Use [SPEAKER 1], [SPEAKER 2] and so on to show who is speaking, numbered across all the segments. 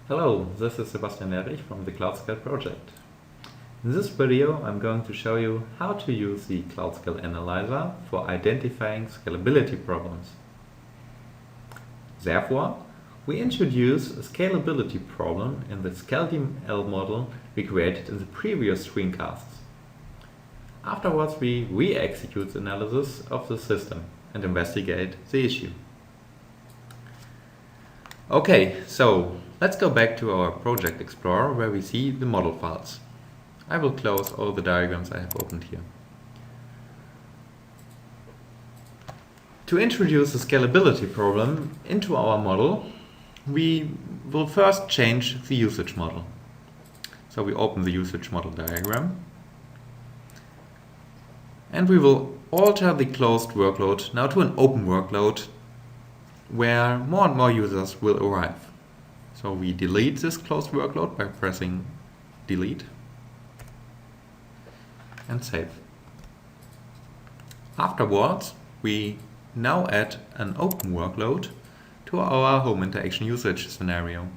[SPEAKER 1] Hello, this is Sebastian Erich from the CloudScale-Project. In this video I'm going to show you how to use the CloudScale Analyzer for identifying scalability problems. Therefore, we introduce a scalability problem in the ScalDML model we created in the previous screencasts. Afterwards we re-execute the analysis of the system and investigate the issue. Okay, so let's go back to our Project Explorer where we see the model files. I will close all the diagrams I have opened here. To introduce the scalability problem into our model, we will first change the usage model. So we open the usage model diagram and we will alter the closed workload now to an open workload where more and more users will arrive. So we delete this closed workload by pressing delete and save. Afterwards, we now add an open workload to our home interaction usage scenario.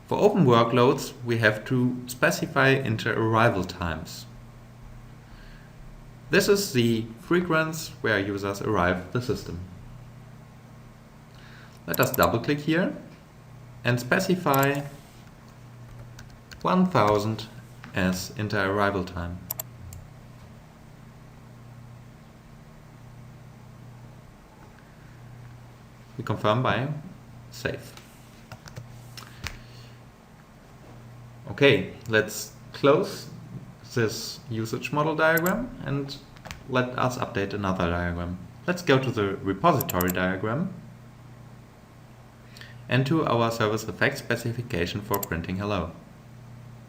[SPEAKER 1] For open workloads, we have to specify inter-arrival times. This is the frequency where users arrive the system. Let us double-click here and specify 1000 as inter-arrival time. We confirm by save. Okay, let's close this usage model diagram and let us update another diagram. Let's go to the repository diagram and to our service effect specification for printing hello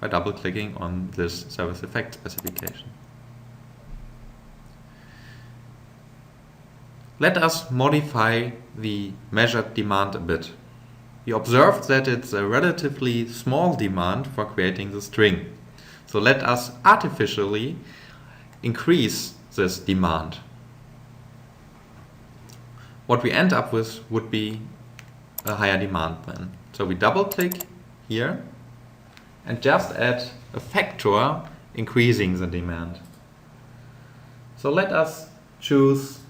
[SPEAKER 1] by double-clicking on this service effect specification. Let us modify the measured demand a bit. We observed that it's a relatively small demand for creating the string. So let us artificially increase this demand. What we end up with would be a higher demand then. So we double-click here and just add a factor increasing the demand. So let us choose,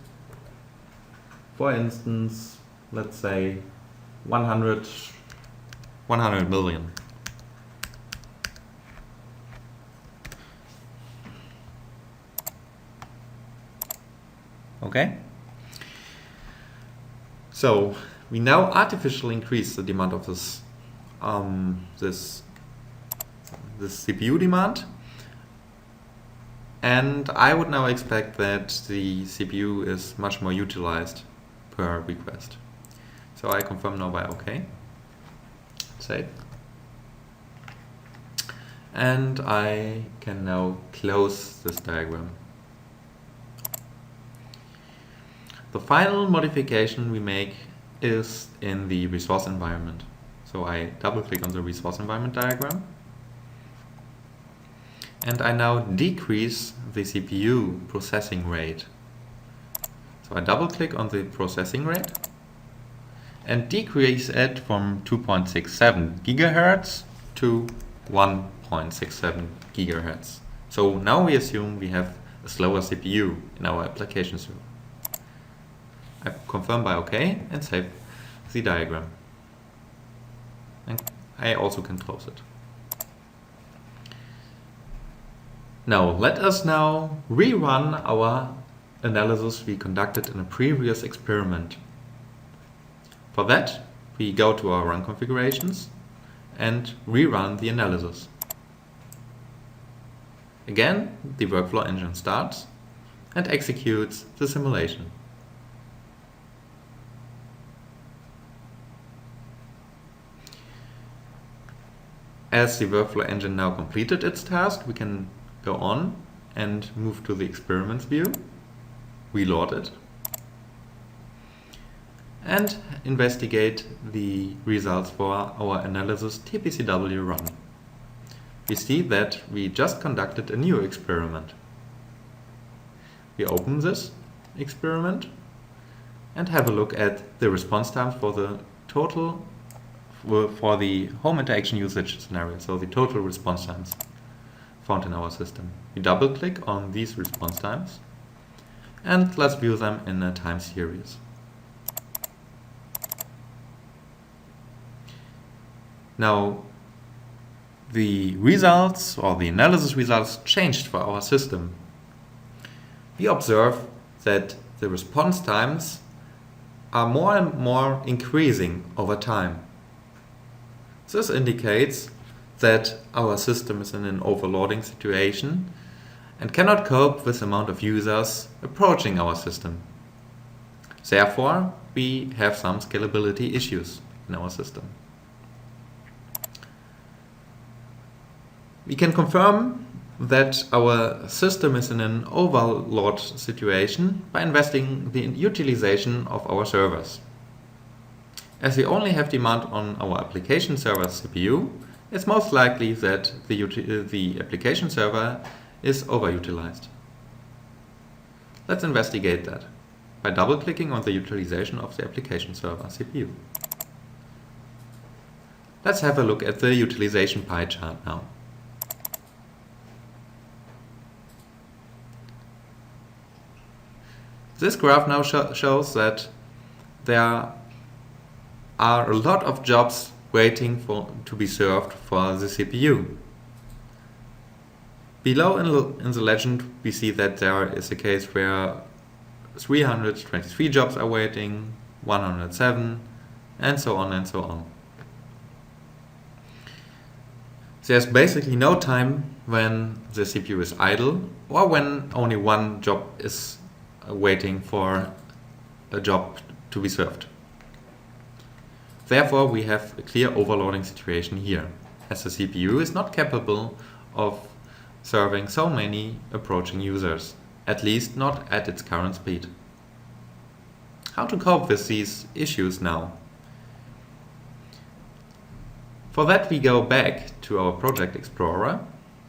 [SPEAKER 1] for instance, let's say 100 million. Okay? So we now artificially increase the demand of this CPU demand, and I would now expect that the CPU is much more utilized per request. So I confirm now by OK. Save. And I can now close this diagram. The final modification we make is in the resource environment. So I double-click on the resource environment diagram and I now decrease the CPU processing rate. So I double-click on the processing rate and decrease it from 2.67 GHz to 1.67 GHz. So now we assume we have a slower CPU in our application server. I confirm by OK and save the diagram. And I also can close it. Now let us now rerun our analysis we conducted in a previous experiment. For that, we go to our run configurations and rerun the analysis. Again, the workflow engine starts and executes the simulation. As the workflow engine now completed its task, we can go on and move to the experiments view, reload it, and investigate the results for our analysis TPC-W run. We see that we just conducted a new experiment. We open this experiment and have a look at the response times for the total, for the home interaction usage scenario, so the total response times found in our system. We double click on these response times and let's view them in a time series. Now, the results or the analysis results changed for our system. We observe that the response times are more and more increasing over time. This indicates that our system is in an overloading situation and cannot cope with the amount of users approaching our system. Therefore, we have some scalability issues in our system. We can confirm that our system is in an overload situation by investigating the utilization of our servers. As we only have demand on our application server CPU, it's most likely that the application server is overutilized. Let's investigate that by double-clicking on the utilization of the application server CPU. Let's have a look at the utilization pie chart now. This graph now shows that there are a lot of jobs waiting to be served for the CPU. Below in the legend we see that there is a case where 323 jobs are waiting, 107, and so on and so on. There's basically no time when the CPU is idle or when only one job is waiting for a job to be served. Therefore, we have a clear overloading situation here, as the CPU is not capable of serving so many approaching users, at least not at its current speed. How to cope with these issues now? For that, we go back to our Project Explorer.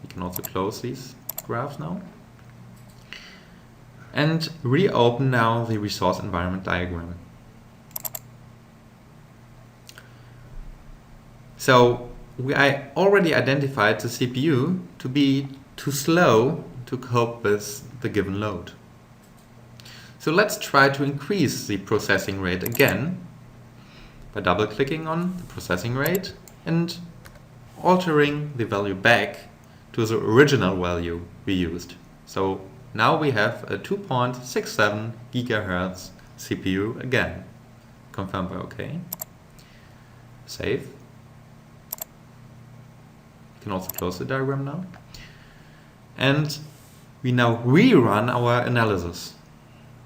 [SPEAKER 1] We can also close these graphs now. And reopen now the resource environment diagram. So I already identified the CPU to be too slow to cope with the given load. So let's try to increase the processing rate again by double-clicking on the processing rate and altering the value back to the original value we used. So now we have a 2.67 GHz CPU again. Confirm by OK. Save. You can also close the diagram now. And we now rerun our analysis.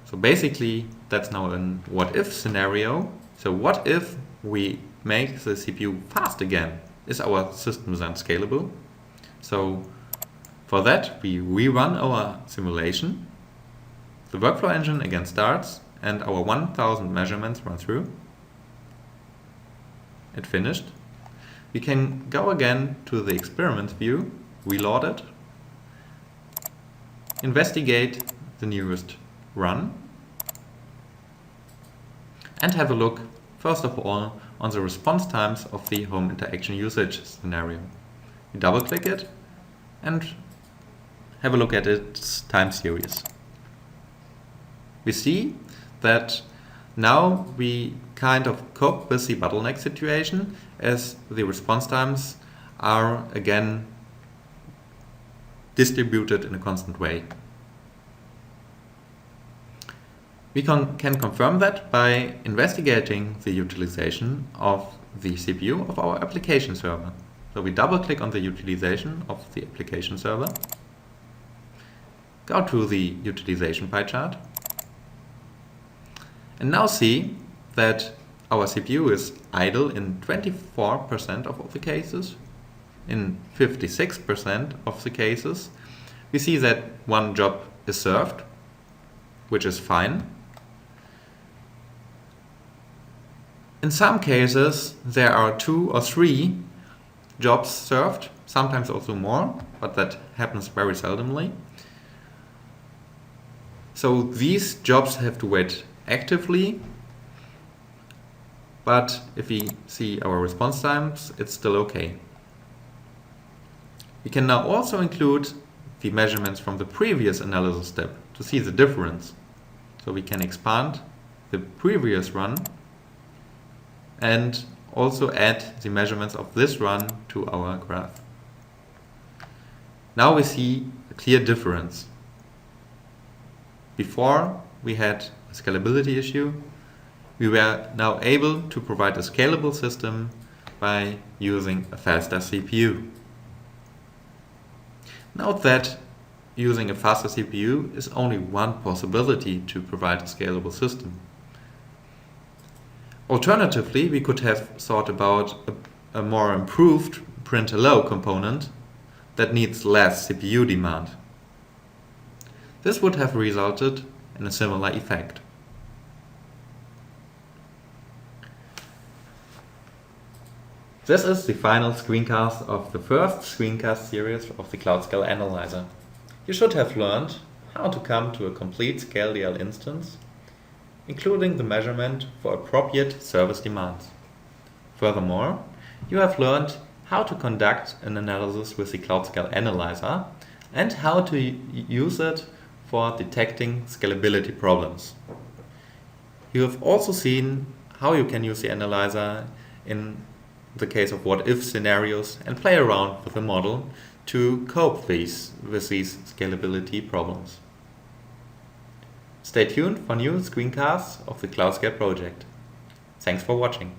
[SPEAKER 1] So basically, that's now a what-if scenario. So what if we make the CPU fast again? Is our system then scalable? So for that, we rerun our simulation. The workflow engine again starts and our 1000 measurements run through. It finished. We can go again to the experiment view, reload it, investigate the nearest run, and have a look, first of all, on the response times of the home interaction usage scenario. We double click it and have a look at its time series. We see that now we kind of cope with the bottleneck situation as the response times are again distributed in a constant way. We can confirm that by investigating the utilization of the CPU of our application server. So we double click on the utilization of the application server, go to the utilization pie chart, and now see that our CPU is idle in 24% of all the cases. In 56% of the cases, we see that one job is served, which is fine. In some cases, there are 2 or 3 jobs served, sometimes also more, but that happens very seldomly. So these jobs have to wait actively but if we see our response times, it's still okay. We can now also include the measurements from the previous analysis step to see the difference. So we can expand the previous run and also add the measurements of this run to our graph. Now we see a clear difference. Before we had a scalability issue, we were now able to provide a scalable system by using a faster CPU. Note that using a faster CPU is only one possibility to provide a scalable system. Alternatively, we could have thought about a more improved print-hello component that needs less CPU demand. This would have resulted in a similar effect. This is the final screencast of the first screencast series of the CloudScale Analyzer. You should have learned how to come to a complete ScaleDL instance, including the measurement for appropriate service demands. Furthermore, you have learned how to conduct an analysis with the CloudScale Analyzer and how to use it for detecting scalability problems. You have also seen how you can use the analyzer in the case of what-if scenarios and play around with the model to cope with these scalability problems. Stay tuned for new screencasts of the CloudScale project. Thanks for watching.